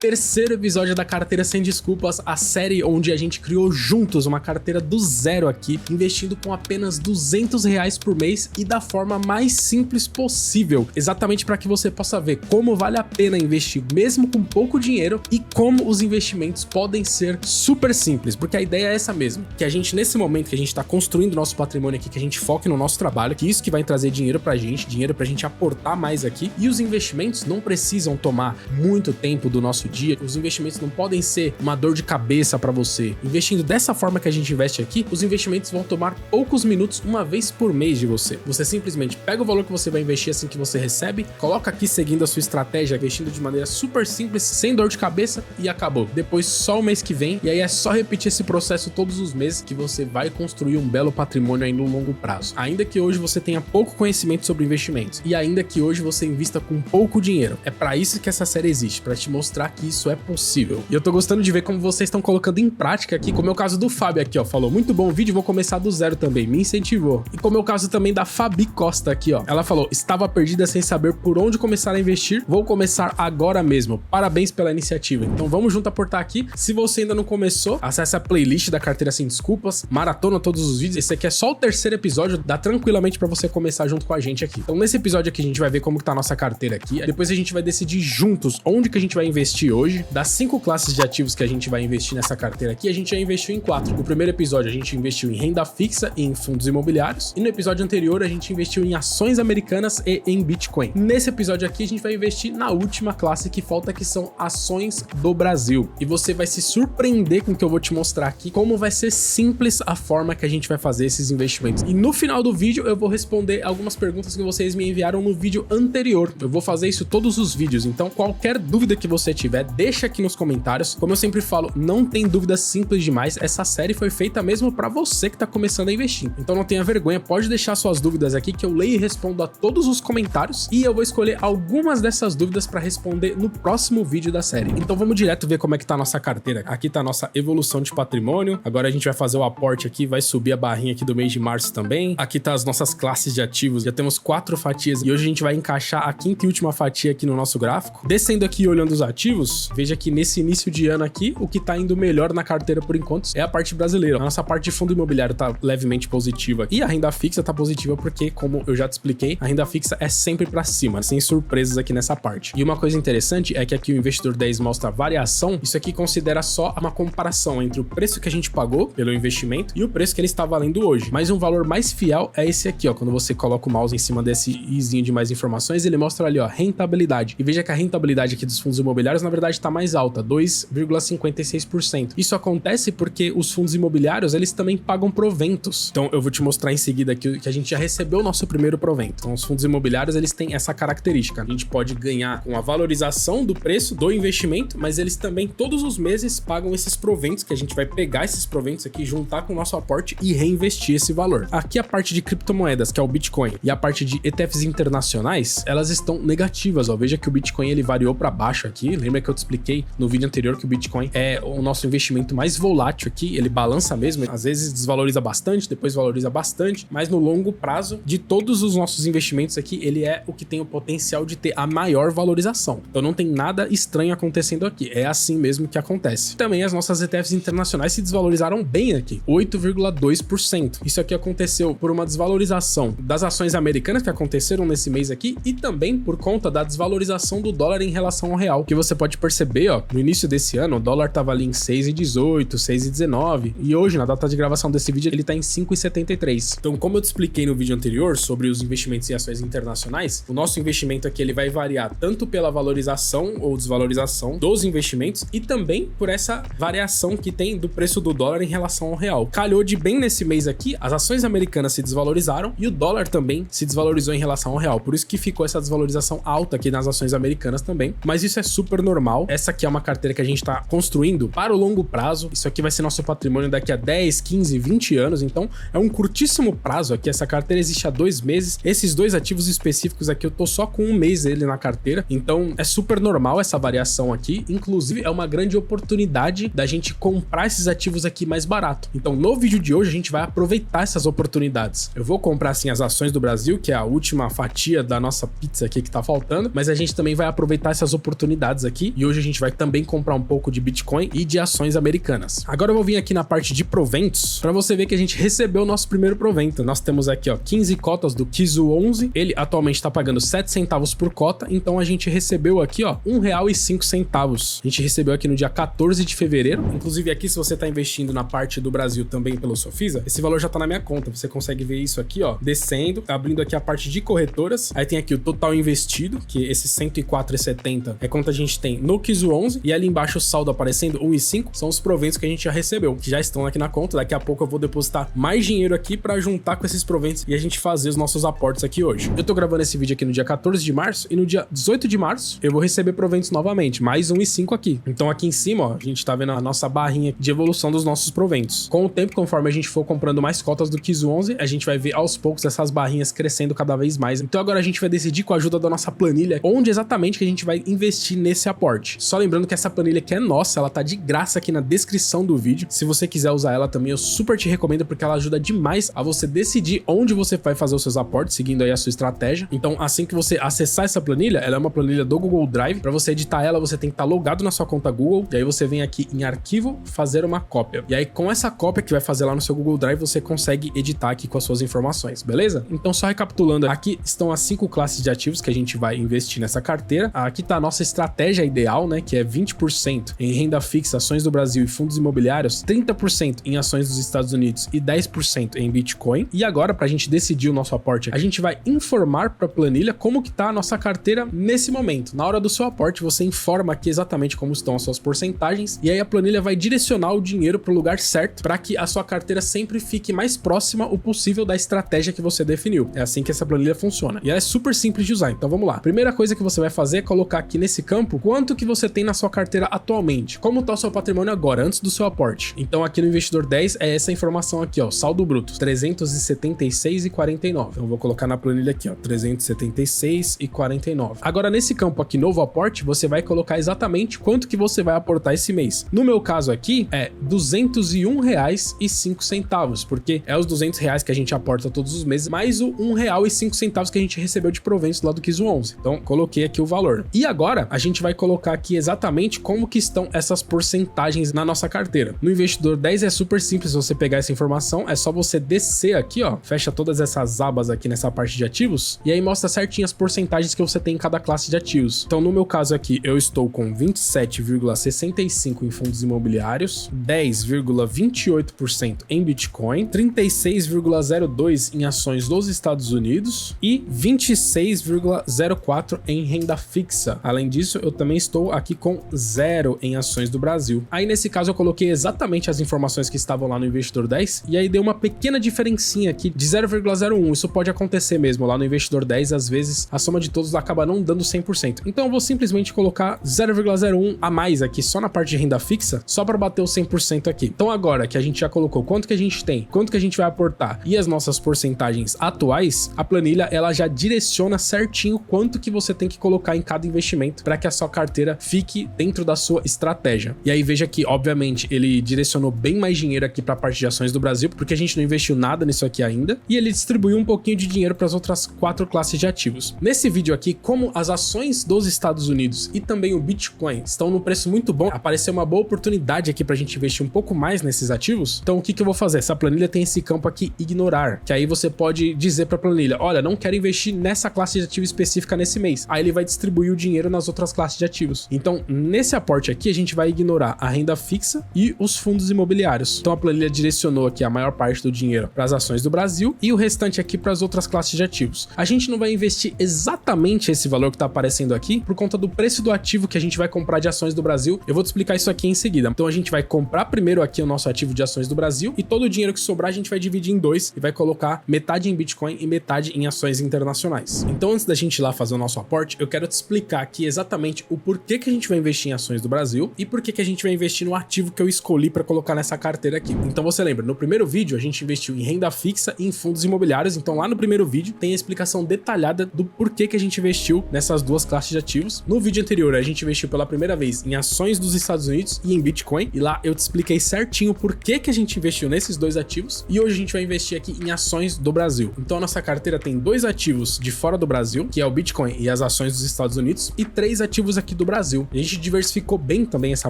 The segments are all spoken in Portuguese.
terceiro episódio da Carteira Sem Desculpas, a série onde a gente criou juntos uma carteira do zero aqui, investindo com apenas R$200 por mês e da forma mais simples possível, exatamente para que você possa ver como vale a pena investir mesmo com pouco dinheiro e como os investimentos podem ser super simples, porque a ideia é essa mesmo, que a gente nesse momento que a gente está construindo nosso patrimônio aqui, que a gente foque no nosso trabalho, que isso que vai trazer dinheiro pra gente aportar mais aqui, e os investimentos não precisam tomar muito tempo do nosso dia, os investimentos não podem ser uma dor de cabeça para você. Investindo dessa forma que a gente investe aqui, os investimentos vão tomar poucos minutos uma vez por mês de você. Você simplesmente pega o valor que você vai investir assim que você recebe, coloca aqui seguindo a sua estratégia, investindo de maneira super simples, sem dor de cabeça e acabou. Depois só o mês que vem, e aí é só repetir esse processo todos os meses que você vai construir um belo patrimônio aí no longo prazo. Ainda que hoje você tenha pouco conhecimento sobre investimentos e ainda que hoje você invista com pouco dinheiro. É para isso que essa série existe, para te mostrar que isso é possível. E eu tô gostando de ver como vocês estão colocando em prática aqui, como é o caso do Fábio aqui, ó, falou, muito bom o vídeo, vou começar do zero também, me incentivou. E como é o caso também da Fabi Costa aqui, ó, ela falou, estava perdida sem saber por onde começar a investir, vou começar agora mesmo, parabéns pela iniciativa. Então vamos junto aportar aqui, se você ainda não começou, acesse a playlist da Carteira Sem Desculpas, maratona todos os vídeos, esse aqui é só o terceiro episódio, dá tranquilamente pra você começar junto com a gente aqui. Então nesse episódio aqui a gente vai ver como que tá a nossa carteira aqui, depois a gente vai decidir juntos onde que a gente vai investir hoje. Das 5 classes de ativos que a gente vai investir nessa carteira aqui, a gente já investiu em 4. No primeiro episódio a gente investiu em renda fixa e em fundos imobiliários, e no episódio anterior a gente investiu em ações americanas e em Bitcoin. Nesse episódio aqui a gente vai investir na última classe que falta, que são ações do Brasil. E você vai se surpreender com o que eu vou te mostrar aqui, como vai ser simples a forma que a gente vai fazer esses investimentos. E no final do vídeo eu vou responder algumas perguntas que vocês me enviaram no vídeo anterior. Eu vou fazer isso todos os vídeos, então qualquer dúvida que você tiver, deixa aqui nos comentários. Como eu sempre falo, não tem dúvida simples demais, essa série foi feita mesmo para você que tá começando a investir. Então não tenha vergonha, pode deixar suas dúvidas aqui que eu leio e respondo a todos os comentários, e eu vou escolher algumas dessas dúvidas para responder no próximo vídeo da série. Então vamos direto ver como é que tá a nossa carteira. Aqui tá a nossa evolução de patrimônio, agora a gente vai fazer o aporte aqui, vai subir a barrinha aqui do mês de março também. Aqui tá as nossas classes de ativos, já temos 4 fatias e hoje a gente vai encaixar a 5ª e última fatia aqui no nosso gráfico. Descendo aqui e olhando os ativos, veja que nesse início de ano aqui, o que tá indo melhor na carteira por enquanto é a parte brasileira. A nossa parte de fundo imobiliário tá levemente positiva e a renda fixa tá positiva porque, como eu já te expliquei, a renda fixa é sempre pra cima, sem surpresas aqui nessa parte. E uma coisa interessante é que aqui o investidor 10 mostra variação, isso aqui considera só uma comparação entre o preço que a gente pagou pelo investimento e o preço que ele está valendo hoje. Mas um valor mais fiel é esse aqui, ó, quando você coloca o mouse em cima desse izinho de mais informações, ele mostra ali, ó, rentabilidade. E veja que a rentabilidade aqui dos fundos imobiliários, na verdade, tá mais alta, 2,56%. Isso acontece porque os fundos imobiliários, eles também pagam proventos. Então, eu vou te mostrar em seguida aqui que a gente já recebeu o nosso primeiro provento. Então, os fundos imobiliários, eles têm essa característica. A gente pode ganhar com a valorização do preço do investimento, mas eles também, todos os meses, pagam esses proventos, que a gente vai pegar esses proventos aqui, juntar com o nosso aporte e reinvestir esse valor. Aqui a parte de criptomoedas, que é o Bitcoin, e a parte de ETFs internacionais, elas estão negativas, ó. Veja que o Bitcoin, ele variou para baixo aqui. Lembra que eu te expliquei no vídeo anterior que o Bitcoin é o nosso investimento mais volátil aqui, ele balança mesmo, às vezes desvaloriza bastante, depois valoriza bastante, mas no longo prazo, de todos os nossos investimentos aqui, ele é o que tem o potencial de ter a maior valorização. Então não tem nada estranho acontecendo aqui, é assim mesmo que acontece. Também as nossas ETFs internacionais se desvalorizaram bem aqui, 8,2%. Isso aqui aconteceu por uma desvalorização das ações americanas que aconteceram nesse mês aqui e também por conta da desvalorização do dólar em relação ao real, que você pode perceber, ó, no início desse ano o dólar tava ali em 6,18, 6,19 e hoje, na data de gravação desse vídeo, ele tá em 5,73. Então, como eu te expliquei no vídeo anterior sobre os investimentos em ações internacionais, o nosso investimento aqui, ele vai variar tanto pela valorização ou desvalorização dos investimentos e também por essa variação que tem do preço do dólar em relação ao real. Calhou de bem nesse mês aqui, as ações americanas se desvalorizaram e o dólar também se desvalorizou em relação ao real, por isso que ficou essa desvalorização alta aqui nas ações americanas também, mas isso é super normal. Essa aqui é uma carteira que a gente tá construindo para o longo prazo, isso aqui vai ser nosso patrimônio daqui a 10, 15, 20 anos, então é um curtíssimo prazo aqui, essa carteira existe há 2 meses, esses 2 ativos específicos aqui eu tô só com 1 mês ele na carteira, então é super normal essa variação aqui, inclusive é uma grande oportunidade da gente comprar esses ativos aqui mais barato. Então no vídeo de hoje a gente vai aproveitar essas oportunidades. Eu vou comprar assim as ações do Brasil, que é a última fatia da nossa pizza aqui que tá faltando, mas a gente também vai aproveitar essas oportunidades aqui aqui e hoje a gente vai também comprar um pouco de Bitcoin e de ações americanas. Agora eu vou vir aqui na parte de proventos para você ver que a gente recebeu o nosso primeiro provento. Nós temos aqui, ó, 15 cotas do KIZU11. Ele atualmente está pagando 7 centavos por cota, então a gente recebeu aqui, ó, R$1,05. A gente recebeu aqui no dia 14 de fevereiro. Inclusive aqui, se você está investindo na parte do Brasil também pelo Sofisa, esse valor já está na minha conta. Você consegue ver isso aqui, ó, descendo, abrindo aqui a parte de corretoras. Aí tem aqui o total investido, que esse 104,70 é quanto a gente tem no KIZU11, e ali embaixo o saldo aparecendo 1,05 são os proventos que a gente já recebeu, que já estão aqui na conta. Daqui a pouco eu vou depositar mais dinheiro aqui para juntar com esses proventos e a gente fazer os nossos aportes aqui hoje. Eu tô gravando esse vídeo aqui no dia 14 de março e no dia 18 de março eu vou receber proventos novamente, mais 1,05 aqui. Então aqui em cima, ó, a gente tá vendo a nossa barrinha de evolução dos nossos proventos. Com o tempo, conforme a gente for comprando mais cotas do KIZU11, a gente vai ver aos poucos essas barrinhas crescendo cada vez mais. Então agora a gente vai decidir com a ajuda da nossa planilha onde exatamente que a gente vai investir nesse aporte. Só lembrando que essa planilha aqui é nossa, ela tá de graça aqui na descrição do vídeo. Se você quiser usar ela também, eu super te recomendo, porque ela ajuda demais a você decidir onde você vai fazer os seus aportes, seguindo aí a sua estratégia. Então, assim que você acessar essa planilha, ela é uma planilha do Google Drive. Para você editar ela, você tem que estar logado na sua conta Google, e aí você vem aqui em arquivo, fazer uma cópia. E aí com essa cópia que vai fazer lá no seu Google Drive, você consegue editar aqui com as suas informações, beleza? Então, só recapitulando, aqui estão as 5 classes de ativos que a gente vai investir nessa carteira. Aqui tá a nossa estratégia ideal, né, que é 20% em renda fixa, ações do Brasil e fundos imobiliários, 30% em ações dos Estados Unidos e 10% em Bitcoin. E agora, para a gente decidir o nosso aporte, a gente vai informar para a planilha como que tá a nossa carteira nesse momento. Na hora do seu aporte, você informa aqui exatamente como estão as suas porcentagens, e aí a planilha vai direcionar o dinheiro para o lugar certo para que a sua carteira sempre fique mais próxima o possível da estratégia que você definiu. É assim que essa planilha funciona. E ela é super simples de usar, então vamos lá. Primeira coisa que você vai fazer é colocar aqui nesse campo quanto que você tem na sua carteira atualmente. Como está o seu patrimônio agora, antes do seu aporte. Então aqui no Investidor 10 é essa informação aqui, ó, saldo bruto, 376,49. Então eu vou colocar na planilha aqui, ó, 376,49. Agora nesse campo aqui, novo aporte, você vai colocar exatamente quanto que você vai aportar esse mês. No meu caso aqui é R$201,05, porque é os R$200 que a gente aporta todos os meses, mais o R$1,05 que a gente recebeu de proventos lá do KIZU11. Então coloquei aqui o valor. E agora a gente vai colocar aqui exatamente como que estão essas porcentagens na nossa carteira. No Investidor 10 é super simples você pegar essa informação, é só você descer aqui, ó, fecha todas essas abas aqui nessa parte de ativos, e aí mostra certinho as porcentagens que você tem em cada classe de ativos. Então no meu caso aqui, eu estou com 27,65% em fundos imobiliários, 10,28% em Bitcoin, 36,02% em ações dos Estados Unidos e 26,04% em renda fixa. Além disso, eu também estou aqui com 0 em ações do Brasil. Aí nesse caso eu coloquei exatamente as informações que estavam lá no Investidor 10 e aí deu uma pequena diferencinha aqui de 0,01. Isso pode acontecer mesmo lá no Investidor 10, às vezes a soma de todos acaba não dando 100%. Então eu vou simplesmente colocar 0,01 a mais aqui só na parte de renda fixa, só para bater o 100% aqui. Então agora que a gente já colocou quanto que a gente tem, quanto que a gente vai aportar e as nossas porcentagens atuais, a planilha ela já direciona certinho quanto que você tem que colocar em cada investimento para que a sua carteira fique dentro da sua estratégia. E aí veja que, obviamente, ele direcionou bem mais dinheiro aqui para a parte de ações do Brasil, porque a gente não investiu nada nisso aqui ainda, e ele distribuiu um pouquinho de dinheiro para as outras 4 classes de ativos. Nesse vídeo aqui, como as ações dos Estados Unidos e também o Bitcoin estão num preço muito bom, apareceu uma boa oportunidade aqui para a gente investir um pouco mais nesses ativos. Então o que eu vou fazer? Essa planilha tem esse campo aqui, ignorar, que aí você pode dizer para a planilha, olha, não quero investir nessa classe de ativo específica nesse mês. Aí ele vai distribuir o dinheiro nas outras classes de ativos. Então nesse aporte aqui a gente vai ignorar a renda fixa e os fundos imobiliários. Então a planilha direcionou aqui a maior parte do dinheiro para as ações do Brasil e o restante aqui para as outras classes de ativos. A gente não vai investir exatamente esse valor que está aparecendo aqui por conta do preço do ativo que a gente vai comprar de ações do Brasil. Eu vou te explicar isso aqui em seguida. Então a gente vai comprar primeiro aqui o nosso ativo de ações do Brasil e todo o dinheiro que sobrar a gente vai dividir em 2 e vai colocar metade em Bitcoin e metade em ações internacionais. Então antes da gente ir lá fazer o nosso aporte, eu quero te explicar aqui exatamente o porquê que a gente vai investir em ações do Brasil e porquê que a gente vai investir no ativo que eu escolhi para colocar nessa carteira aqui. Então você lembra, no primeiro vídeo a gente investiu em renda fixa e em fundos imobiliários, então lá no primeiro vídeo tem a explicação detalhada do porquê que a gente investiu nessas duas classes de ativos. No vídeo anterior a gente investiu pela primeira vez em ações dos Estados Unidos e em Bitcoin, e lá eu te expliquei certinho por que que a gente investiu nesses dois ativos, e hoje a gente vai investir aqui em ações do Brasil. Então a nossa carteira tem 2 ativos de fora do Brasil, que é o Bitcoin e as ações dos Estados Unidos, e 3 ativos aqui do Brasil. A gente diversificou bem também essa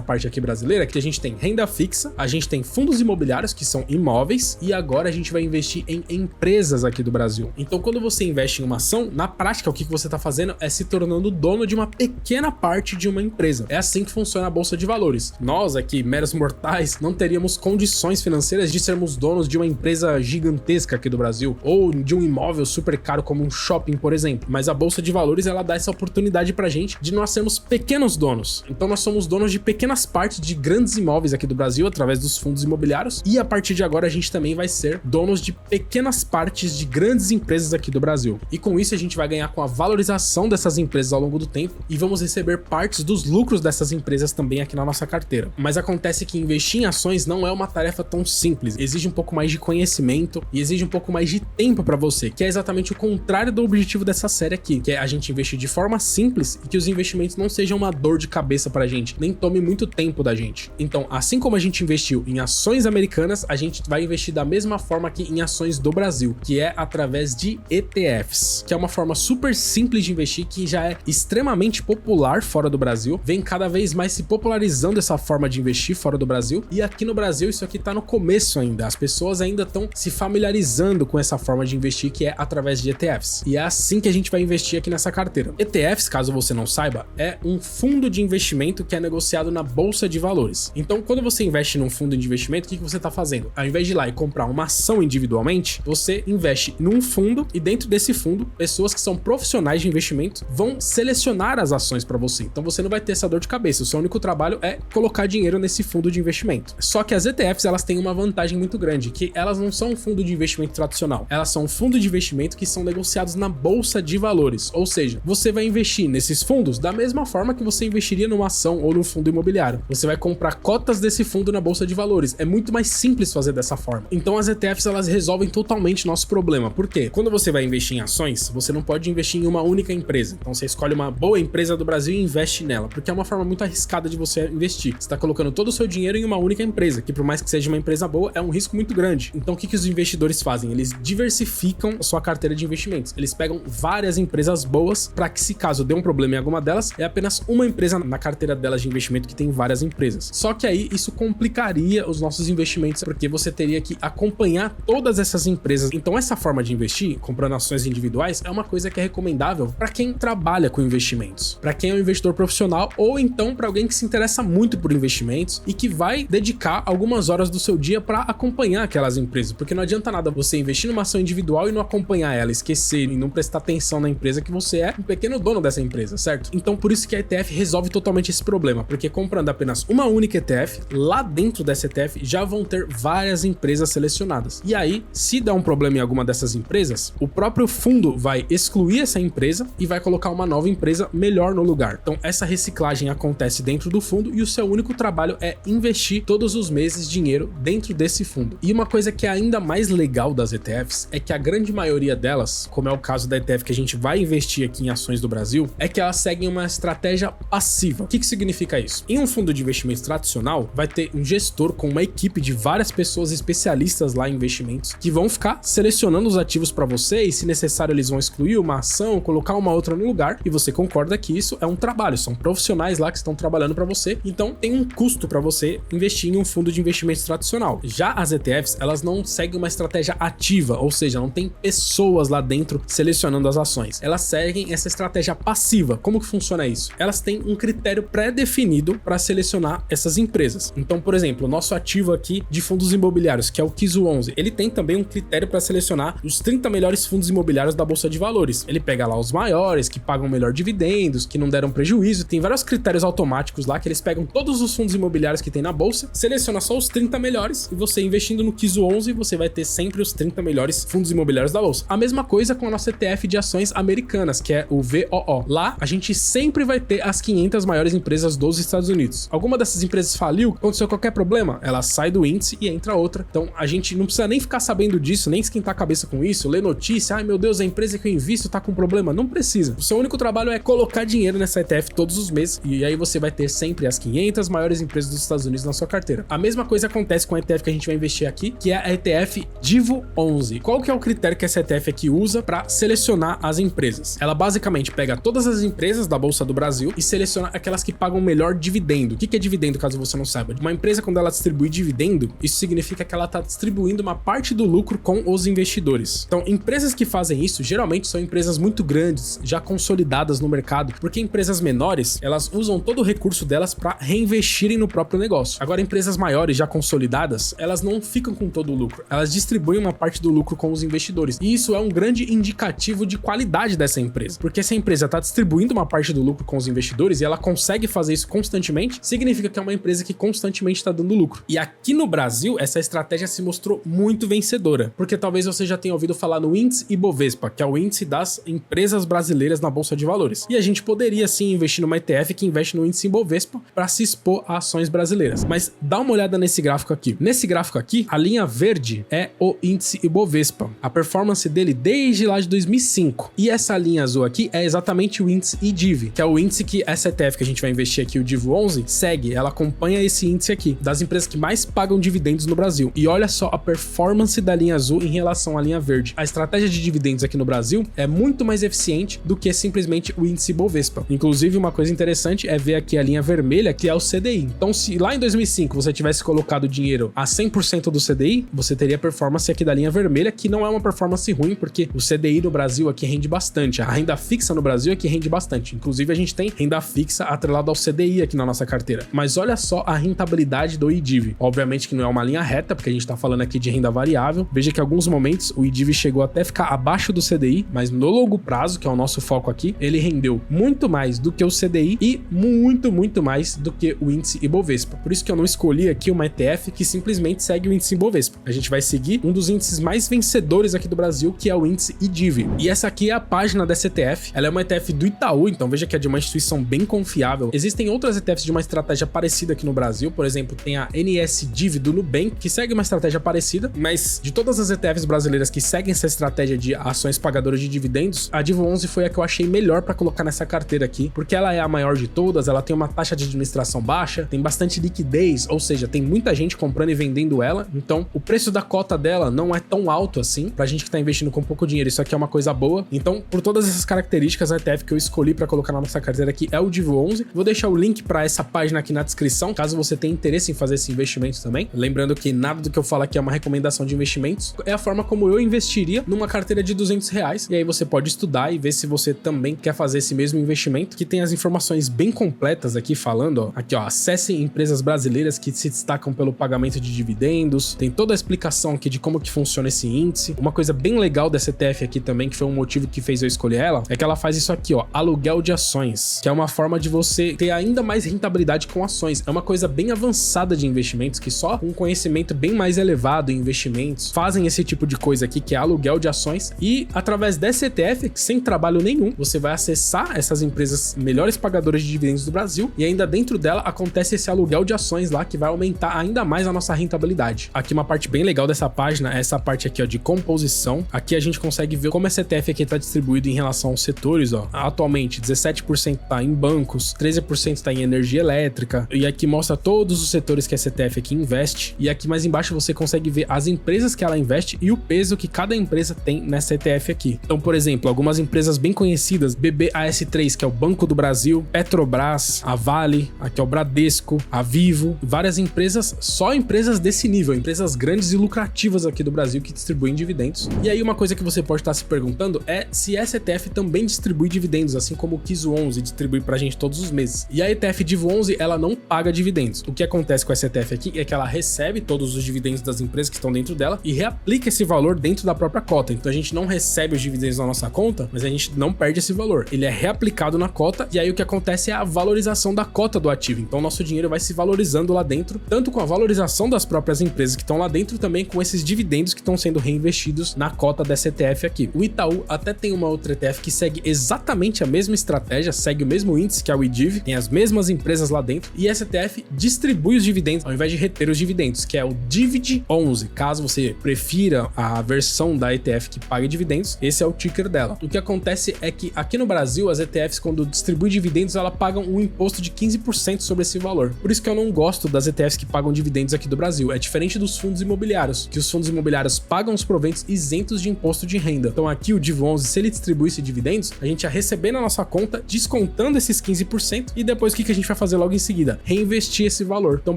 parte aqui brasileira, que a gente tem renda fixa, a gente tem fundos imobiliários, que são imóveis, e agora a gente vai investir em empresas aqui do Brasil. Então, quando você investe em uma ação, na prática, o que você está fazendo é se tornando dono de uma pequena parte de uma empresa. É assim que funciona a Bolsa de Valores. Nós aqui, meros mortais, não teríamos condições financeiras de sermos donos de uma empresa gigantesca aqui do Brasil, ou de um imóvel super caro como um shopping, por exemplo. Mas a Bolsa de Valores, ela dá essa oportunidade pra gente de nós sermos pequenos donos. Então nós somos donos de pequenas partes de grandes imóveis aqui do Brasil através dos fundos imobiliários, e a partir de agora a gente também vai ser donos de pequenas partes de grandes empresas aqui do Brasil. E com isso a gente vai ganhar com a valorização dessas empresas ao longo do tempo e vamos receber partes dos lucros dessas empresas também aqui na nossa carteira. Mas acontece que investir em ações não é uma tarefa tão simples, exige um pouco mais de conhecimento e exige um pouco mais de tempo para você, que é exatamente o contrário do objetivo dessa série aqui, que é a gente investir de forma simples e que os investimentos não sejam uma dor de cabeça pra gente, nem tome muito tempo da gente. Então, assim como a gente investiu em ações americanas, a gente vai investir da mesma forma aqui em ações do Brasil, que é através de ETFs, que é uma forma super simples de investir, que já é extremamente popular fora do Brasil, vem cada vez mais se popularizando essa forma de investir fora do Brasil, e aqui no Brasil isso aqui tá no começo ainda, as pessoas ainda estão se familiarizando com essa forma de investir, que é através de ETFs, e é assim que a gente vai investir aqui nessa carteira. ETFs, caso você não saiba, é um fundo de investimento que é negociado na Bolsa de Valores. Então, quando você investe num fundo de investimento, o que você tá fazendo? Ao invés de ir lá e comprar uma ação individualmente, você investe num fundo, e dentro desse fundo, pessoas que são profissionais de investimento vão selecionar as ações para você. Então você não vai ter essa dor de cabeça, o seu único trabalho é colocar dinheiro nesse fundo de investimento. Só que as ETFs, elas têm uma vantagem muito grande, que elas não são um fundo de investimento tradicional, elas são um fundo de investimento que são negociados na Bolsa de Valores, ou seja, você vai investir nesses fundos da mesma forma que você investiria numa ação ou num fundo imobiliário. Você vai comprar cotas desse fundo na Bolsa de Valores, é muito mais simples fazer dessa forma. Então as ETFs, elas resolvem totalmente nosso problema. Por quê? Quando você vai investir em ações, você não pode investir em uma única empresa. Então você escolhe uma boa empresa do Brasil e investe nela, porque é uma forma muito arriscada de você investir. Você está colocando todo o seu dinheiro em uma única empresa, que por mais que seja uma empresa boa, é um risco muito grande. Então o que os investidores fazem? Eles diversificam a sua carteira de investimentos. Eles pegam várias empresas boas para que, se caso dê um problema em alguma delas, é apenas uma empresa na carteira delas de investimento que tem várias empresas. Só que aí isso complicaria os nossos investimentos, porque você teria que acompanhar todas essas empresas. Então essa forma de investir, comprando ações individuais, é uma coisa que é recomendável para quem trabalha com investimentos, para quem é um investidor profissional, ou então para alguém que se interessa muito por investimentos e que vai dedicar algumas horas do seu dia para acompanhar aquelas empresas, porque não adianta nada você investir numa ação individual e não acompanhar ela, esquecer e não prestar atenção na empresa, que você é um pequeno dono dessa empresa, certo? Então por isso que a ETF resolve totalmente esse problema, porque comprando apenas uma única ETF, lá dentro dessa ETF já vão ter várias empresas selecionadas. E aí, se der um problema em alguma dessas empresas, o próprio fundo vai excluir essa empresa e vai colocar uma nova empresa melhor no lugar. Então essa reciclagem acontece dentro do fundo e o seu único trabalho é investir todos os meses dinheiro dentro desse fundo. E uma coisa que é ainda mais legal das ETFs é que a grande maioria delas, como é o caso da ETF que a gente vai investir aqui em ações do Brasil, é que elas seguem uma estratégia passiva. O que significa isso? Em um fundo de investimentos tradicional, vai ter um gestor com uma equipe de várias pessoas especialistas lá em investimentos que vão ficar selecionando os ativos para você, e se necessário eles vão excluir uma ação, colocar uma outra no lugar, e você concorda que isso é um trabalho, são profissionais lá que estão trabalhando para você, então tem um custo para você investir em um fundo de investimentos tradicional. Já as ETFs, elas não seguem uma estratégia ativa, ou seja, não tem pessoas lá dentro selecionando as ações, elas seguem essa estratégia passiva. Como que funciona isso? Elas têm um critério pré-definido para selecionar essas empresas. Então, por exemplo, o nosso ativo aqui de fundos imobiliários, que é o Kizu 11, ele tem também um critério para selecionar os 30 melhores fundos imobiliários da Bolsa de Valores. Ele pega lá os maiores, que pagam melhor dividendos, que não deram prejuízo, tem vários critérios automáticos lá que eles pegam todos os fundos imobiliários que tem na bolsa, seleciona só os 30 melhores, e você investindo no Kizu 11, você vai ter sempre os 30 melhores fundos imobiliários da bolsa. A mesma coisa com a nossa ETF de ações americanas, que é o VOO. Lá, a gente sempre vai ter as 500 maiores empresas dos Estados Unidos. Alguma dessas empresas faliu, aconteceu qualquer problema, ela sai do índice e entra outra. Então, a gente não precisa nem ficar sabendo disso, nem esquentar a cabeça com isso, ler notícia, ai meu Deus, a empresa que eu invisto tá com problema. Não precisa. O seu único trabalho é colocar dinheiro nessa ETF todos os meses, e aí você vai ter sempre as 500 maiores empresas dos Estados Unidos na sua carteira. A mesma coisa acontece com a ETF que a gente vai investir aqui, que é a ETF Divo 11. Qual que é o critério que essa ETF aqui usa para selecionar as empresas? Ela basicamente pega todas as empresas da Bolsa do Brasil Brasil e seleciona aquelas que pagam melhor dividendo. O que é dividendo, caso você não saiba? Uma empresa, quando ela distribui dividendo, isso significa que ela está distribuindo uma parte do lucro com os investidores. Então, empresas que fazem isso, geralmente são empresas muito grandes, já consolidadas no mercado, porque empresas menores, elas usam todo o recurso delas para reinvestirem no próprio negócio. Agora, empresas maiores, já consolidadas, elas não ficam com todo o lucro, elas distribuem uma parte do lucro com os investidores. E isso é um grande indicativo de qualidade dessa empresa, porque se a empresa está distribuindo uma parte do lucro com os investidores e ela consegue fazer isso constantemente, significa que é uma empresa que constantemente está dando lucro. E aqui no Brasil, essa estratégia se mostrou muito vencedora, porque talvez você já tenha ouvido falar no índice Ibovespa, que é o índice das empresas brasileiras na Bolsa de Valores. E a gente poderia sim investir numa ETF que investe no índice Ibovespa para se expor a ações brasileiras. Mas dá uma olhada nesse gráfico aqui. Nesse gráfico aqui, a linha verde é o índice Ibovespa, a performance dele desde lá de 2005. E essa linha azul aqui é exatamente o índice IDIV, que é o índice que essa ETF que a gente vai investir aqui, o DIV11, segue. Ela acompanha esse índice aqui, das empresas que mais pagam dividendos no Brasil. E olha só a performance da linha azul em relação à linha verde. A estratégia de dividendos aqui no Brasil é muito mais eficiente do que simplesmente o índice Ibovespa. Inclusive, uma coisa interessante é ver aqui a linha vermelha, que é o CDI. Então, se lá em 2005 você tivesse colocado dinheiro a 100% do CDI, você teria performance aqui da linha vermelha, que não é uma performance ruim, porque o CDI no Brasil aqui rende bastante. A renda fixa no Brasil aqui rende bastante. Inclusive, a gente tem renda fixa atrelada ao CDI aqui na nossa carteira. Mas olha só a rentabilidade do IDIV. Obviamente que não é uma linha reta, porque a gente tá falando aqui de renda variável. Veja que em alguns momentos o IDIV chegou até ficar abaixo do CDI, mas no longo prazo, que é o nosso foco aqui, ele rendeu muito mais do que o CDI e muito mais do que o índice Ibovespa. Por isso que eu não escolhi aqui uma ETF que simplesmente segue o índice Ibovespa. A gente vai seguir um dos índices mais vencedores aqui do Brasil, que é o índice IDIV. E essa aqui é a página dessa ETF. Ela é uma ETF do Itaú, então veja que é de uma instituição bem confiável. Existem outras ETFs de uma estratégia parecida aqui no Brasil, por exemplo, tem a NSDIV do Nubank, que segue uma estratégia parecida, mas de todas as ETFs brasileiras que seguem essa estratégia de ações pagadoras de dividendos, a DIV11 foi a que eu achei melhor para colocar nessa carteira aqui, porque ela é a maior de todas, ela tem uma taxa de administração baixa, tem bastante liquidez, ou seja, tem muita gente comprando e vendendo ela, então o preço da cota dela não é tão alto assim, pra gente que tá investindo com pouco dinheiro, isso aqui é uma coisa boa. Então, por todas essas características, a ETF que eu escolhi para colocar na nossa carteira aqui é o DIV11. Vou deixar o link para essa página aqui na descrição, caso você tenha interesse em fazer esse investimento também. Lembrando que nada do que eu falo aqui é uma recomendação de investimentos, é a forma como eu investiria numa carteira de R$200, e aí você pode estudar e ver se você também quer fazer esse mesmo investimento, que tem as informações bem completas aqui falando, ó, aqui ó, acessem empresas brasileiras que se destacam pelo pagamento de dividendos, tem toda a explicação aqui de como que funciona esse índice. Uma coisa bem legal dessa ETF aqui também, que foi um motivo que fez eu escolher ela, é que ela faz isso aqui, ó, aluguel de ações, que é uma forma de você ter ainda mais rentabilidade com ações. É uma coisa bem avançada de investimentos, que só um conhecimento bem mais elevado em investimentos fazem esse tipo de coisa aqui, que é aluguel de ações, e através dessa ETF, sem trabalho nenhum, você vai acessar essas empresas melhores pagadoras de dividendos do Brasil, e ainda dentro dela acontece esse aluguel de ações lá, que vai aumentar ainda mais a nossa rentabilidade. Aqui uma parte bem legal dessa página é essa parte aqui, ó, de composição. Aqui a gente consegue ver como esse ETF aqui está distribuído em relação aos setores, ó. Atualmente 17% está em bancos, 13% está em energia elétrica, e aqui mostra todos os setores que essa ETF aqui investe, e aqui mais embaixo você consegue ver as empresas que ela investe e o peso que cada empresa tem nessa ETF aqui. Então, por exemplo, algumas empresas bem conhecidas, BBAS3, que é o Banco do Brasil, Petrobras, a Vale, aqui é o Bradesco, a Vivo, várias empresas, só empresas desse nível, empresas grandes e lucrativas aqui do Brasil que distribuem dividendos. E aí uma coisa que você pode estar se perguntando é se essa ETF também distribui dividendos, assim como o KISO11 distribui pra gente todos os meses. E a ETF DIV11, ela não paga dividendos. O que acontece com essa ETF aqui é que ela recebe todos os dividendos das empresas que estão dentro dela e reaplica esse valor dentro da própria cota. Então a gente não recebe os dividendos na nossa conta, mas a gente não perde esse valor. Ele é reaplicado na cota, e aí o que acontece é a valorização da cota do ativo. Então nosso dinheiro vai se valorizando lá dentro, tanto com a valorização das próprias empresas que estão lá dentro, também com esses dividendos que estão sendo reinvestidos na cota dessa ETF aqui. O Itaú até tem uma outra ETF que segue exatamente a mesma estratégia, segue o mesmo índice que é o IDIV, tem as mesmas empresas lá dentro, e essa ETF distribui os dividendos ao invés de reter os dividendos, que é o DIVD11. Caso você prefira a versão da ETF que paga dividendos, esse é o ticker dela. O que acontece é que aqui no Brasil, as ETFs, quando distribuem dividendos, ela pagam um imposto de 15% sobre esse valor. Por isso que eu não gosto das ETFs que pagam dividendos aqui do Brasil. É diferente dos fundos imobiliários, que os fundos imobiliários pagam os proventos isentos de imposto de renda. Então aqui o DIV11, se ele distribuísse dividendos, a gente ia receber na nossa conta, descontar descontando esses 15% e depois o que a gente vai fazer logo em seguida? Reinvestir esse valor. Então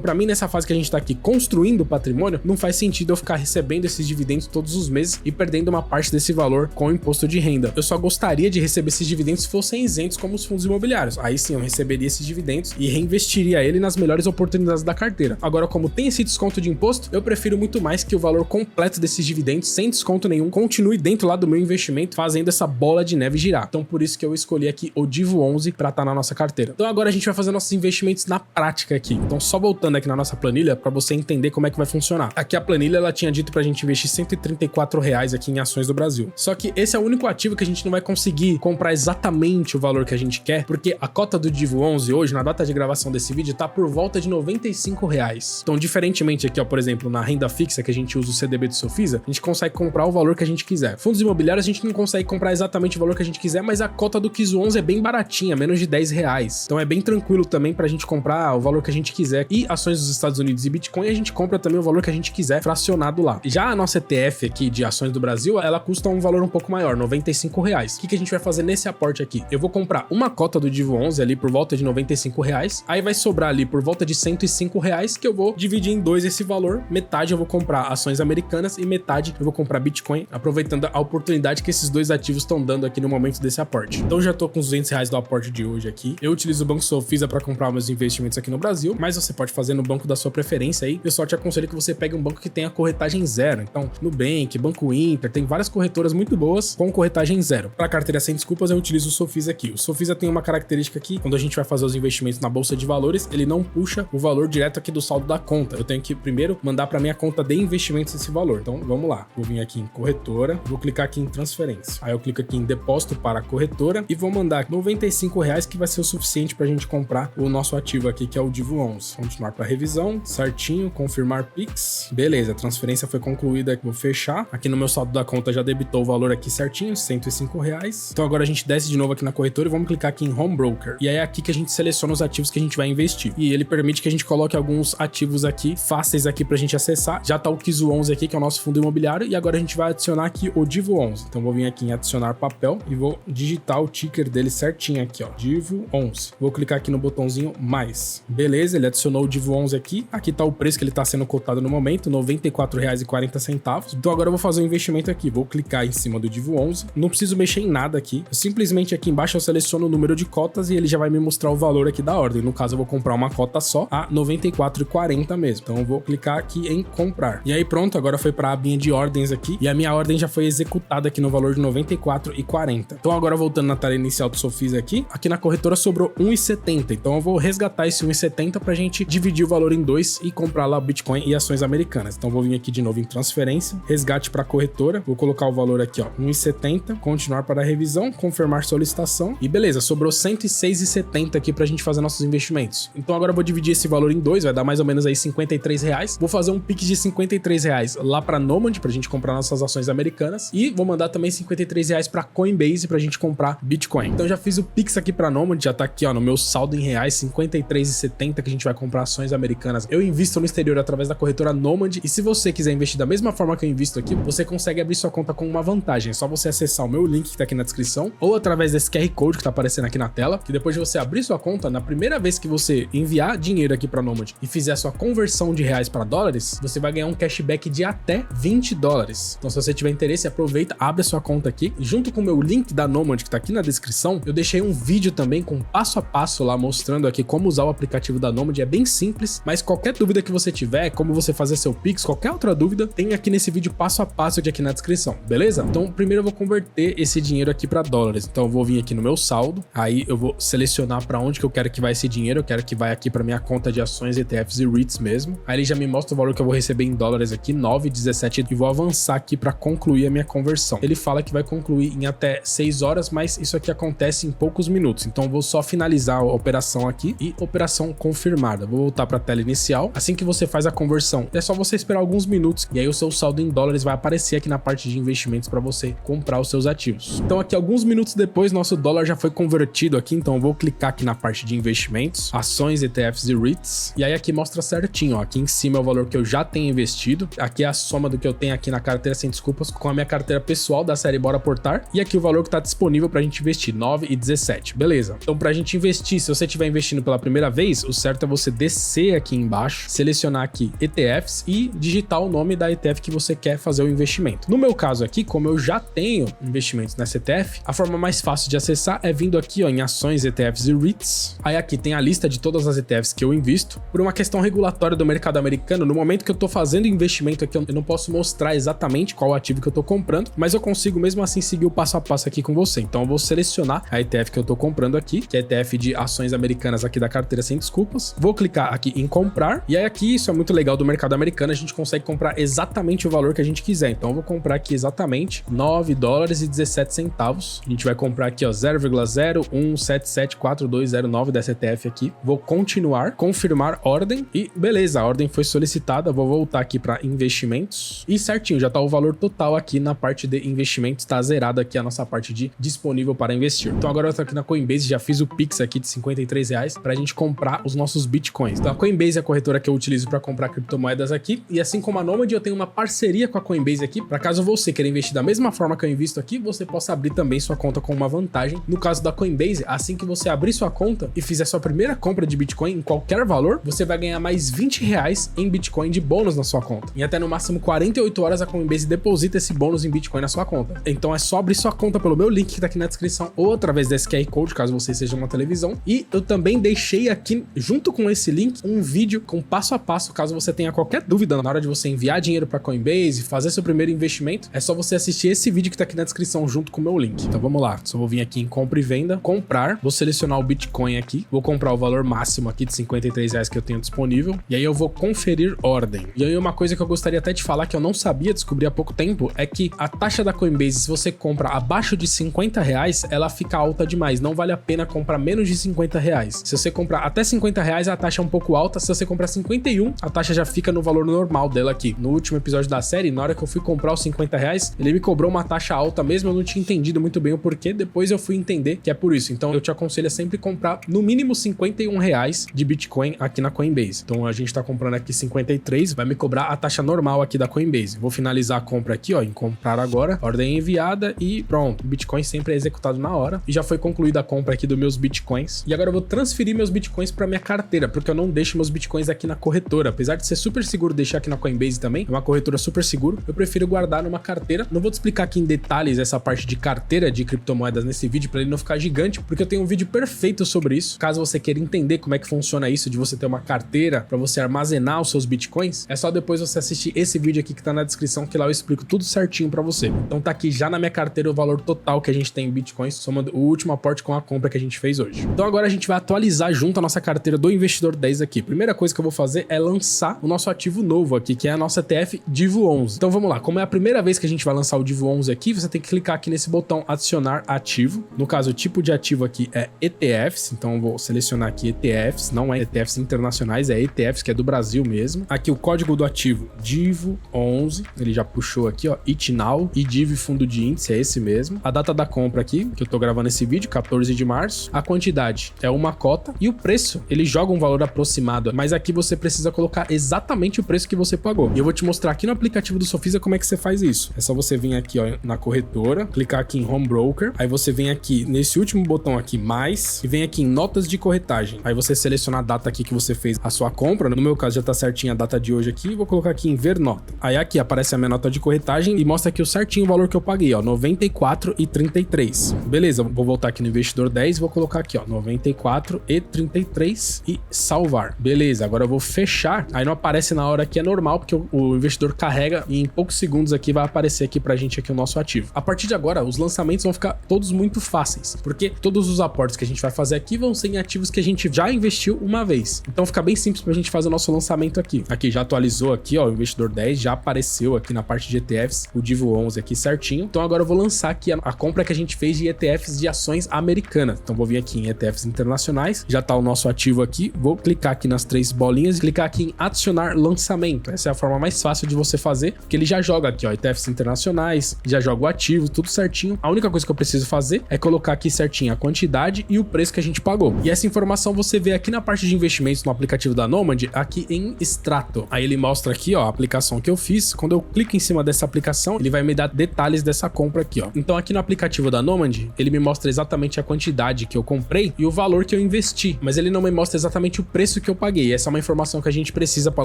pra mim, nessa fase que a gente tá aqui construindo o patrimônio, não faz sentido eu ficar recebendo esses dividendos todos os meses e perdendo uma parte desse valor com o imposto de renda. Eu só gostaria de receber esses dividendos se fossem isentos como os fundos imobiliários. Aí sim eu receberia esses dividendos e reinvestiria ele nas melhores oportunidades da carteira. Agora, como tem esse desconto de imposto, eu prefiro muito mais que o valor completo desses dividendos, sem desconto nenhum, continue dentro lá do meu investimento, fazendo essa bola de neve girar. Então por isso que eu escolhi aqui o Divo 11 para estar na nossa carteira. Então agora a gente vai fazer nossos investimentos na prática aqui. Então só voltando aqui na nossa planilha para você entender como é que vai funcionar. Aqui a planilha ela tinha dito pra gente investir R$134 aqui em ações do Brasil. Só que esse é o único ativo que a gente não vai conseguir comprar exatamente o valor que a gente quer, porque a cota do Divo 11 hoje, na data de gravação desse vídeo, tá por volta de R$95. Então, diferentemente aqui, ó, por exemplo, na renda fixa que a gente usa o CDB do Sofisa, a gente consegue comprar o valor que a gente quiser. Fundos imobiliários a gente não consegue comprar exatamente o valor que a gente quiser, mas a cota do KIS 11 é bem baratinha, menos de R$10. Então é bem tranquilo também pra gente comprar o valor que a gente quiser. E ações dos Estados Unidos e Bitcoin, a gente compra também o valor que a gente quiser fracionado lá. Já a nossa ETF aqui de ações do Brasil, ela custa um valor um pouco maior, R$95. O que a gente vai fazer nesse aporte aqui? Eu vou comprar uma cota do Divo 11 ali por volta de R$95, aí vai sobrar ali por volta de R$105 que eu vou dividir em dois esse valor. Metade eu vou comprar ações americanas e metade eu vou comprar Bitcoin, aproveitando a oportunidade que esses dois ativos estão dando aqui no momento desse aporte. Então já tô com os R$200 do aporte de hoje aqui. Eu utilizo o Banco Sofisa para comprar meus investimentos aqui no Brasil, mas você pode fazer no banco da sua preferência aí. Eu só te aconselho que você pegue um banco que tenha corretagem zero. Então, Nubank, Banco Inter, tem várias corretoras muito boas com corretagem zero. Para carteira sem desculpas, eu utilizo o Sofisa aqui. O Sofisa tem uma característica aqui, quando a gente vai fazer os investimentos na bolsa de valores, ele não puxa o valor direto aqui do saldo da conta. Eu tenho que primeiro mandar para minha conta de investimentos esse valor. Então, vamos lá. Vou vir aqui em corretora, vou clicar aqui em transferência. Aí eu clico aqui em depósito para a corretora e vou mandar R$95 que vai ser o suficiente para a gente comprar o nosso ativo aqui, que é o Divo 11. Continuar para revisão, certinho, confirmar Pix. Beleza, a transferência foi concluída, vou fechar. Aqui no meu saldo da conta já debitou o valor aqui certinho, R$105. Então agora a gente desce de novo aqui na corretora e vamos clicar aqui em Home Broker. E aí é aqui que a gente seleciona os ativos que a gente vai investir. E ele permite que a gente coloque alguns ativos aqui, fáceis aqui pra gente acessar. Já tá o KIS 11 aqui, que é o nosso fundo imobiliário, e agora a gente vai adicionar aqui o Divo 11. Então vou vir aqui em adicionar papel e vou digitar o ticker dele certinho aqui, ó, Divo 11. Vou clicar aqui no botãozinho mais. Beleza, ele adicionou o Divo 11 aqui. Aqui tá o preço que ele tá sendo cotado no momento, R$94,40. Então agora eu vou fazer um investimento aqui. Vou clicar em cima do Divo 11. Não preciso mexer em nada aqui. Eu simplesmente aqui embaixo eu seleciono o número de cotas e ele já vai me mostrar o valor aqui da ordem. No caso, eu vou comprar uma cota só a R$94,40 mesmo. Então eu vou clicar aqui em comprar. E aí pronto, agora foi para a abinha de ordens aqui e a minha ordem já foi executada aqui no valor de R$94,40. Então agora voltando na tela inicial do Sofisa aqui na corretora sobrou R$1,70. Então eu vou resgatar esse R$1,70 pra gente dividir o valor em dois e comprar lá o Bitcoin e ações americanas. Então vou vir aqui de novo em transferência, resgate para corretora, vou colocar o valor aqui, ó, R$1,70, continuar para a revisão, confirmar solicitação e beleza, sobrou R$106,70 aqui pra gente fazer nossos investimentos. Então agora eu vou dividir esse valor em dois, vai dar mais ou menos aí R$53. Vou fazer um Pix de R$53 lá pra Nomad pra gente comprar nossas ações americanas e vou mandar também R$53 pra Coinbase pra gente comprar Bitcoin. Então já fiz o Pix aqui pra Nomad, já tá aqui, ó, no meu saldo em reais, R$53,70 que a gente vai comprar ações americanas. Eu invisto no exterior através da corretora Nomad e se você quiser investir da mesma forma que eu invisto aqui, você consegue abrir sua conta com uma vantagem. É só você acessar o meu link que tá aqui na descrição ou através desse QR Code que tá aparecendo aqui na tela, que depois de você abrir sua conta, na primeira vez que você enviar dinheiro aqui pra Nomad e fizer a sua conversão de reais para dólares, você vai ganhar um cashback de até $20. Então se você tiver interesse, aproveita, abre a sua conta aqui. E junto com o meu link da Nomad que tá aqui na descrição, eu deixei um vídeo também com passo a passo lá mostrando aqui como usar o aplicativo da Nomad. É bem simples, mas qualquer dúvida que você tiver, como você fazer seu Pix, qualquer outra dúvida, tem aqui nesse vídeo passo a passo aqui na descrição, beleza? Então primeiro eu vou converter esse dinheiro aqui para dólares. Então eu vou vir aqui no meu saldo, aí eu vou selecionar para onde que eu quero que vai esse dinheiro. Eu quero que vai aqui para minha conta de ações, ETFs e REITs mesmo. Aí ele já me mostra o valor que eu vou receber em dólares aqui, 9,17, e vou avançar aqui para concluir a minha conversão. Ele fala que vai concluir em até 6 horas, mas isso aqui acontece em poucos minutos. Então eu vou só finalizar a operação aqui e operação confirmada. Vou voltar para a tela inicial. Assim que você faz a conversão, é só você esperar alguns minutos e aí o seu saldo em dólares vai aparecer aqui na parte de investimentos para você comprar os seus ativos. Então aqui alguns minutos depois, nosso dólar já foi convertido aqui, então eu vou clicar aqui na parte de investimentos, ações, ETFs e REITs, e aí aqui mostra certinho, ó, aqui em cima é o valor que eu já tenho investido, aqui é a soma do que eu tenho aqui na carteira sem desculpas com a minha carteira pessoal da série Bora Aportar, e aqui o valor que está disponível para a gente investir, 9,17. 17, beleza. Então pra gente investir, se você estiver investindo pela primeira vez, o certo é você descer aqui embaixo, selecionar aqui ETFs e digitar o nome da ETF que você quer fazer o investimento. No meu caso aqui, como eu já tenho investimentos nessa ETF, a forma mais fácil de acessar é vindo aqui ó, em ações, ETFs e REITs. Aí aqui tem a lista de todas as ETFs que eu invisto. Por uma questão regulatória do mercado americano, no momento que eu tô fazendo investimento aqui, eu não posso mostrar exatamente qual ativo que eu tô comprando, mas eu consigo mesmo assim seguir o passo a passo aqui com você. Então eu vou selecionar a ETF que eu tô comprando aqui, que é a ETF de ações americanas aqui da carteira Sem Desculpas. Vou clicar aqui em comprar, e aí aqui, isso é muito legal do mercado americano, a gente consegue comprar exatamente o valor que a gente quiser. Então eu vou comprar aqui exatamente $9,17. A gente vai comprar aqui ó 0,01774209 dessa ETF aqui. Vou continuar, confirmar ordem e beleza, a ordem foi solicitada. Vou voltar aqui para investimentos e certinho, já tá o valor total aqui na parte de investimentos, tá zerado aqui a nossa parte de disponível para investir. Então agora eu tô aqui na Coinbase, já fiz o Pix aqui de R$53 pra gente comprar os nossos Bitcoins. Então a Coinbase é a corretora que eu utilizo para comprar criptomoedas aqui, e assim como a Nomad, eu tenho uma parceria com a Coinbase aqui, para caso você queira investir da mesma forma que eu invisto aqui, você possa abrir também sua conta com uma vantagem. No caso da Coinbase, assim que você abrir sua conta e fizer sua primeira compra de Bitcoin em qualquer valor, você vai ganhar mais R$20 em Bitcoin de bônus na sua conta. Em até no máximo 48 horas a Coinbase deposita esse bônus em Bitcoin na sua conta. Então é só abrir sua conta pelo meu link que tá aqui na descrição ou através desse QR Code, caso você seja uma televisão. E eu também deixei aqui, junto com esse link, um vídeo com passo a passo, caso você tenha qualquer dúvida na hora de você enviar dinheiro para Coinbase, fazer seu primeiro investimento, é só você assistir esse vídeo que tá aqui na descrição junto com o meu link. Então vamos lá, só vou vir aqui em compra e venda, comprar, vou selecionar o Bitcoin aqui, vou comprar o valor máximo aqui de R$53 que eu tenho disponível, e aí eu vou conferir ordem. E aí uma coisa que eu gostaria até de falar que eu não sabia, descobri há pouco tempo, é que a taxa da Coinbase, se você compra abaixo de R$50, ela fica alta demais, não vale a pena comprar menos de R$50. Se você comprar até R$50, a taxa é um pouco alta, se você comprar 51, a taxa já fica no valor normal dela aqui. No último episódio da série, na hora que eu fui comprar os R$50, ele me cobrou uma taxa alta mesmo, eu não tinha entendido muito bem o porquê, depois eu fui entender que é por isso. Então eu te aconselho a sempre comprar no mínimo R$51 de Bitcoin aqui na Coinbase. Então a gente tá comprando aqui 53, vai me cobrar a taxa normal aqui da Coinbase. Vou finalizar a compra aqui, ó, em comprar agora, ordem enviada e pronto. O Bitcoin sempre é executado na hora e já foi concluída a compra aqui dos meus Bitcoins. E agora eu vou transferir meus Bitcoins para minha carteira, porque eu não deixo meus Bitcoins aqui na corretora. Apesar de ser super seguro deixar aqui na Coinbase também, é uma corretora super seguro, eu prefiro guardar numa carteira. Não vou te explicar aqui em detalhes essa parte de carteira de criptomoedas nesse vídeo para ele não ficar gigante, porque eu tenho um vídeo perfeito sobre isso. Caso você queira entender como é que funciona isso de você ter uma carteira para você armazenar os seus Bitcoins, é só depois você assistir esse vídeo aqui que tá na descrição, que lá eu explico tudo certinho para você. Então tá aqui já na minha carteira o valor total que a gente tem em Bitcoins, somando o último aporte com a compra que a gente fez hoje. Então agora a gente vai atualizar junto a nossa carteira do Investidor 10 aqui. Primeira coisa que eu vou fazer é lançar o nosso ativo novo aqui, que é a nossa ETF Divo 11. Então vamos lá, como é a primeira vez que a gente vai lançar o Divo 11 aqui, você tem que clicar aqui nesse botão adicionar ativo. No caso, o tipo de ativo aqui é ETFs, então eu vou selecionar aqui ETFs, não é ETFs internacionais, é ETFs, que é do Brasil mesmo. Aqui o código do ativo Divo 11, ele já puxou aqui, ó, ITNOW e Div fundo de índice, é esse mesmo. A data da compra aqui, que eu tô gravando esse vídeo, 14 de março. A quantidade é uma cota e o preço, ele joga um valor aproximado, mas aqui você precisa colocar exatamente o preço que você pagou. E eu vou te mostrar aqui no aplicativo do Sofisa como é que você faz isso. É só você vir aqui, ó, na corretora, clicar aqui em Home Broker, aí você vem aqui nesse último botão aqui, mais, e vem aqui em notas de corretagem. Aí você seleciona a data aqui que você fez a sua compra, no meu caso já tá certinha a data de hoje aqui, e vou colocar aqui em ver nota. Aí aqui aparece a minha nota de corretagem e mostra aqui o certinho o valor que eu paguei, ó, R$ 94,33. Beleza, vou voltar aqui no Investidor 10, vou colocar aqui, ó, R$ 94,33 e salvar. Beleza, agora eu vou fechar, aí não aparece na hora que é normal, porque o investidor carrega e em poucos segundos aqui vai aparecer aqui pra gente aqui o nosso ativo. A partir de agora, os lançamentos vão ficar todos muito fáceis, porque todos os aportes que a gente vai fazer aqui vão ser em ativos que a gente já investiu uma vez. Então fica bem simples pra gente fazer o nosso lançamento aqui. Aqui já atualizou aqui, ó, o Investidor 10 já apareceu aqui na parte de ETFs, o Divo 11 aqui certinho. Então agora eu vou lançar aqui a compra que a gente fez de ETFs de ações americanas. Então vou vir aqui em ETFs internacionais, já tá o nosso ativo aqui, vou clicar aqui nas três bolinhas e clicar aqui em adicionar lançamento. Essa é a forma mais fácil de você fazer, porque ele já joga aqui, ó, ETFs internacionais, já joga o ativo, tudo certinho. A única coisa que eu preciso fazer é colocar aqui certinho a quantidade e o preço que a gente pagou. E essa informação você vê aqui na parte de investimentos no aplicativo da Nomad, aqui em extrato. Aí ele mostra aqui, ó, a aplicação que eu fiz. Quando eu clico em cima dessa aplicação, ele vai me dar detalhes dessa compra aqui, ó. Então aqui no aplicativo da Nomad, ele me mostra exatamente exatamente a quantidade que eu comprei e o valor que eu investi, mas ele não me mostra exatamente o preço que eu paguei. Essa é uma informação que a gente precisa para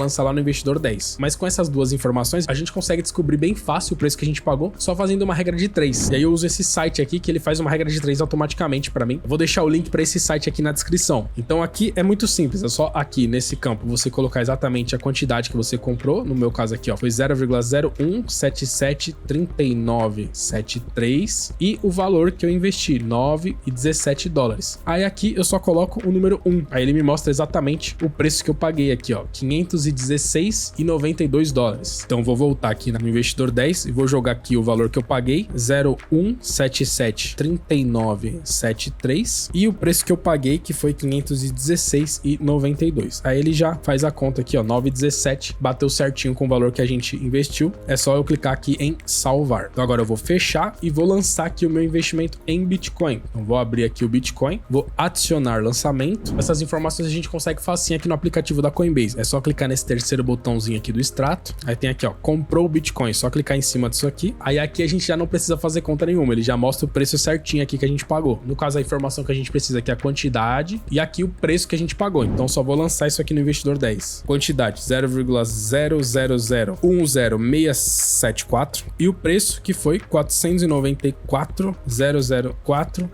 lançar lá no Investidor 10. Mas com essas duas informações, a gente consegue descobrir bem fácil o preço que a gente pagou só fazendo uma regra de 3. E aí eu uso esse site aqui que ele faz uma regra de 3 automaticamente para mim. Eu vou deixar o link para esse site aqui na descrição. Então aqui é muito simples, é só aqui nesse campo você colocar exatamente a quantidade que você comprou. No meu caso aqui, ó, foi 0,01773973 e o valor que eu investi, 9,17 dólares. Aí aqui eu só coloco o número 1. Aí ele me mostra exatamente o preço que eu paguei aqui, ó, 516,92 dólares. Então vou voltar aqui no Investidor 10 e vou jogar aqui o valor que eu paguei, 0,1773973 e o preço que eu paguei, que foi 516,92. Aí ele já faz a conta aqui, ó, 9,17, bateu certinho com o valor que a gente investiu. É só eu clicar aqui em salvar. Então agora eu vou fechar e vou lançar aqui o meu investimento em Bitcoin. Então vou abrir aqui o Bitcoin, vou adicionar lançamento. Essas informações a gente consegue facinho aqui no aplicativo da Coinbase. É só clicar nesse terceiro botãozinho aqui do extrato. Aí tem aqui, ó, comprou o Bitcoin. Só clicar em cima disso aqui. Aí aqui a gente já não precisa fazer conta nenhuma. Ele já mostra o preço certinho aqui que a gente pagou. No caso, a informação que a gente precisa aqui é a quantidade e aqui o preço que a gente pagou. Então só vou lançar isso aqui no Investidor 10. Quantidade 0,00100674 e o preço que foi 494,004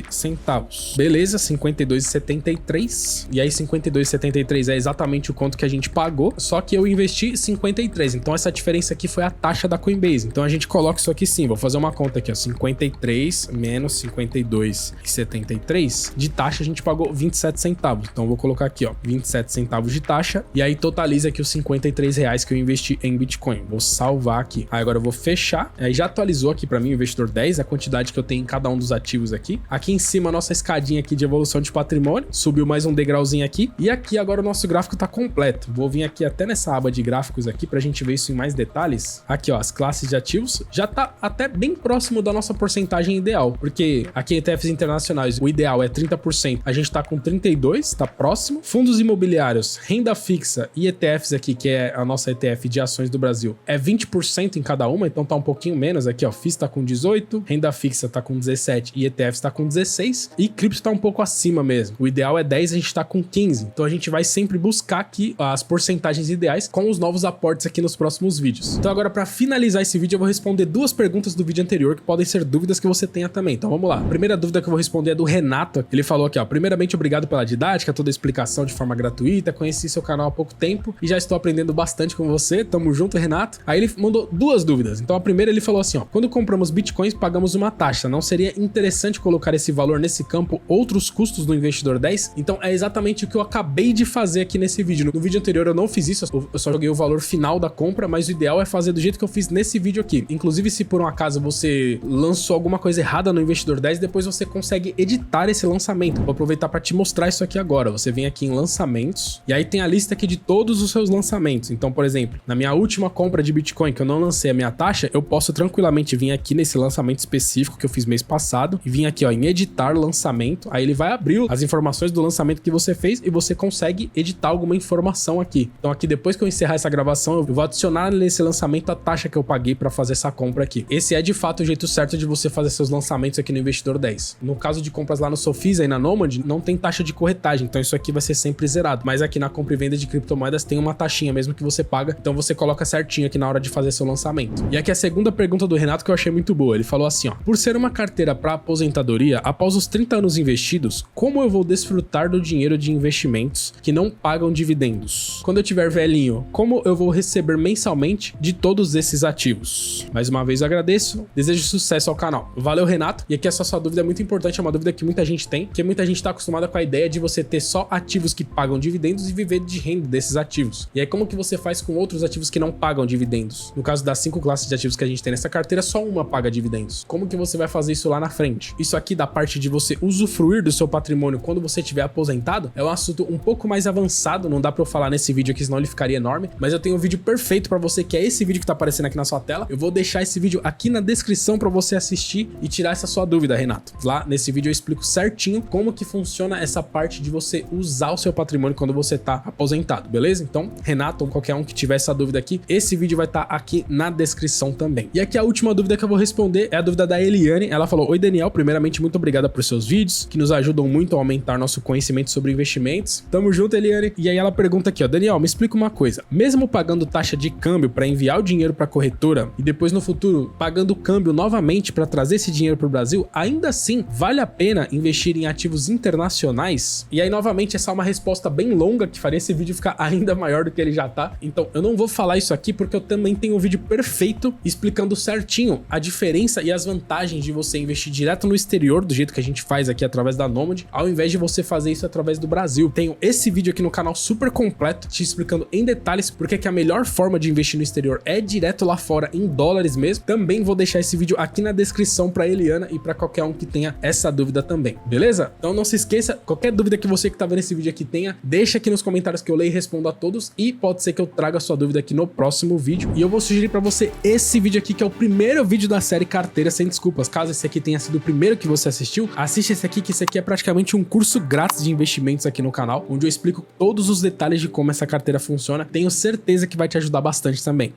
centavos. Beleza, 52,73. E aí 52,73 é exatamente o quanto que a gente pagou, só que eu investi 53. Então essa diferença aqui foi a taxa da Coinbase. Então a gente coloca isso aqui sim, vou fazer uma conta aqui, ó, 53 menos 52,73 de taxa a gente pagou 27 centavos. Então eu vou colocar aqui, ó, 27 centavos de taxa e aí totaliza aqui os 53 reais que eu investi em Bitcoin. Vou salvar aqui. Aí agora eu vou fechar. Aí já atualizou aqui para mim o Investidor 10, a quantidade que eu tenho em cada um dos ativos aqui. Aqui em cima a nossa escadinha aqui de evolução de patrimônio, subiu mais um degrauzinho aqui. E aqui agora o nosso gráfico tá completo. Vou vir aqui até nessa aba de gráficos aqui pra gente ver isso em mais detalhes. Aqui, ó, as classes de ativos já tá até bem próximo da nossa porcentagem ideal, porque aqui em ETFs internacionais o ideal é 30%, a gente tá com 32, tá próximo. Fundos imobiliários, renda fixa e ETFs aqui, que é a nossa ETF de ações do Brasil, é 20% em cada uma, então tá um pouquinho menos aqui, ó. FIIs tá com 18, renda fixa tá com 17 e ETFs tá com 16 e cripto tá um pouco acima mesmo. O ideal é 10, a gente tá com 15. Então a gente vai sempre buscar aqui as porcentagens ideais com os novos aportes aqui nos próximos vídeos. Então agora para finalizar esse vídeo eu vou responder duas perguntas do vídeo anterior que podem ser dúvidas que você tenha também. Então vamos lá. A primeira dúvida que eu vou responder é do Renato. Ele falou aqui, ó, primeiramente obrigado pela didática, toda a explicação de forma gratuita, conheci seu canal há pouco tempo e já estou aprendendo bastante com você, tamo junto, Renato. Aí ele mandou duas dúvidas. Então a primeira ele falou assim, ó, quando compramos bitcoins pagamos uma taxa, não seria interessante colocar esse valor nesse campo outros custos do Investidor 10? Então é exatamente o que eu acabei de fazer aqui nesse vídeo. No vídeo anterior eu não fiz isso, eu só joguei o valor final da compra, mas o ideal é fazer do jeito que eu fiz nesse vídeo aqui. Inclusive, se por um acaso você lançou alguma coisa errada no Investidor 10, depois você consegue editar esse lançamento. Vou aproveitar para te mostrar isso aqui agora. Você vem aqui em lançamentos e aí tem a lista aqui de todos os seus lançamentos. Então, por exemplo, na minha última compra de Bitcoin que eu não lancei a minha taxa, eu posso tranquilamente vir aqui nesse lançamento específico que eu fiz mês passado e vir aqui, ó, em editar lançamento. Aí ele vai abrir as informações do lançamento que você fez e você consegue editar alguma informação aqui. Então aqui, depois que eu encerrar essa gravação, eu vou adicionar nesse lançamento a taxa que eu paguei para fazer essa compra aqui. Esse é de fato o jeito certo de você fazer seus lançamentos aqui no Investidor 10. No caso de compras lá no Sofisa e na Nomad, não tem taxa de corretagem, então isso aqui vai ser sempre zerado. Mas aqui na compra e venda de criptomoedas tem uma taxinha mesmo que você paga, então você coloca certinho aqui na hora de fazer seu lançamento. E aqui a segunda pergunta do Renato que eu achei muito boa. Ele falou assim, ó, por ser uma carteira para aposentadoria, após os 30 anos investidos, como eu vou desfrutar do dinheiro de investimentos que não pagam dividendos? Quando eu tiver velhinho, como eu vou receber mensalmente de todos esses ativos? Mais uma vez eu agradeço, desejo sucesso ao canal. Valeu, Renato. E aqui essa sua dúvida é muito importante, é uma dúvida que muita gente tem, porque muita gente tá acostumada com a ideia de você ter só ativos que pagam dividendos e viver de renda desses ativos. E aí como que você faz com outros ativos que não pagam dividendos? No caso das 5 classes de ativos que a gente tem nessa carteira, só uma paga dividendos. Como que você vai fazer isso lá na frente? Isso aqui da parte de você usufruir do seu patrimônio quando você estiver aposentado é um assunto um pouco mais avançado, não dá pra eu falar nesse vídeo aqui, senão ele ficaria enorme, mas eu tenho um vídeo perfeito pra você, que é esse vídeo que tá aparecendo aqui na sua tela. Eu vou deixar esse vídeo aqui na descrição pra você assistir e tirar essa sua dúvida, Renato. Lá nesse vídeo eu explico certinho como que funciona essa parte de você usar o seu patrimônio quando você tá aposentado, beleza? Então, Renato ou qualquer um que tiver essa dúvida aqui, esse vídeo vai estar aqui na descrição também. E aqui a última dúvida que eu vou responder é a dúvida da Eliane. Ela falou, oi Daniel, primeiramente, muito obrigada por seus vídeos, que nos ajudam muito a aumentar nosso conhecimento sobre investimentos. Tamo junto, Eliane. E aí ela pergunta aqui, ó, Daniel, me explica uma coisa. Mesmo pagando taxa de câmbio para enviar o dinheiro para a corretora e depois no futuro pagando o câmbio novamente para trazer esse dinheiro para o Brasil, ainda assim vale a pena investir em ativos internacionais? E aí novamente essa é uma resposta bem longa que faria esse vídeo ficar ainda maior do que ele já tá. Então eu não vou falar isso aqui porque eu também tenho um vídeo perfeito explicando certinho a diferença e as vantagens de você investir direto no exterior, do jeito que a gente faz aqui através da Nomad, ao invés de você fazer isso através do Brasil. Tenho esse vídeo aqui no canal super completo, te explicando em detalhes porque que a melhor forma de investir no exterior é direto lá fora, em dólares mesmo. Também vou deixar esse vídeo aqui na descrição para Eliana e para qualquer um que tenha essa dúvida também, beleza? Então não se esqueça, qualquer dúvida que você que tá vendo esse vídeo aqui tenha, deixa aqui nos comentários que eu leio e respondo a todos, e pode ser que eu traga a sua dúvida aqui no próximo vídeo. E eu vou sugerir para você esse vídeo aqui, que é o primeiro vídeo da série Carteira Sem Desculpas. Caso esse aqui tenha sido o primeiro que você assistiu, assiste esse aqui, que esse aqui é praticamente um curso grátis de investimentos aqui no canal, onde eu explico todos os detalhes de como essa carteira funciona. Tenho certeza que vai te ajudar bastante também.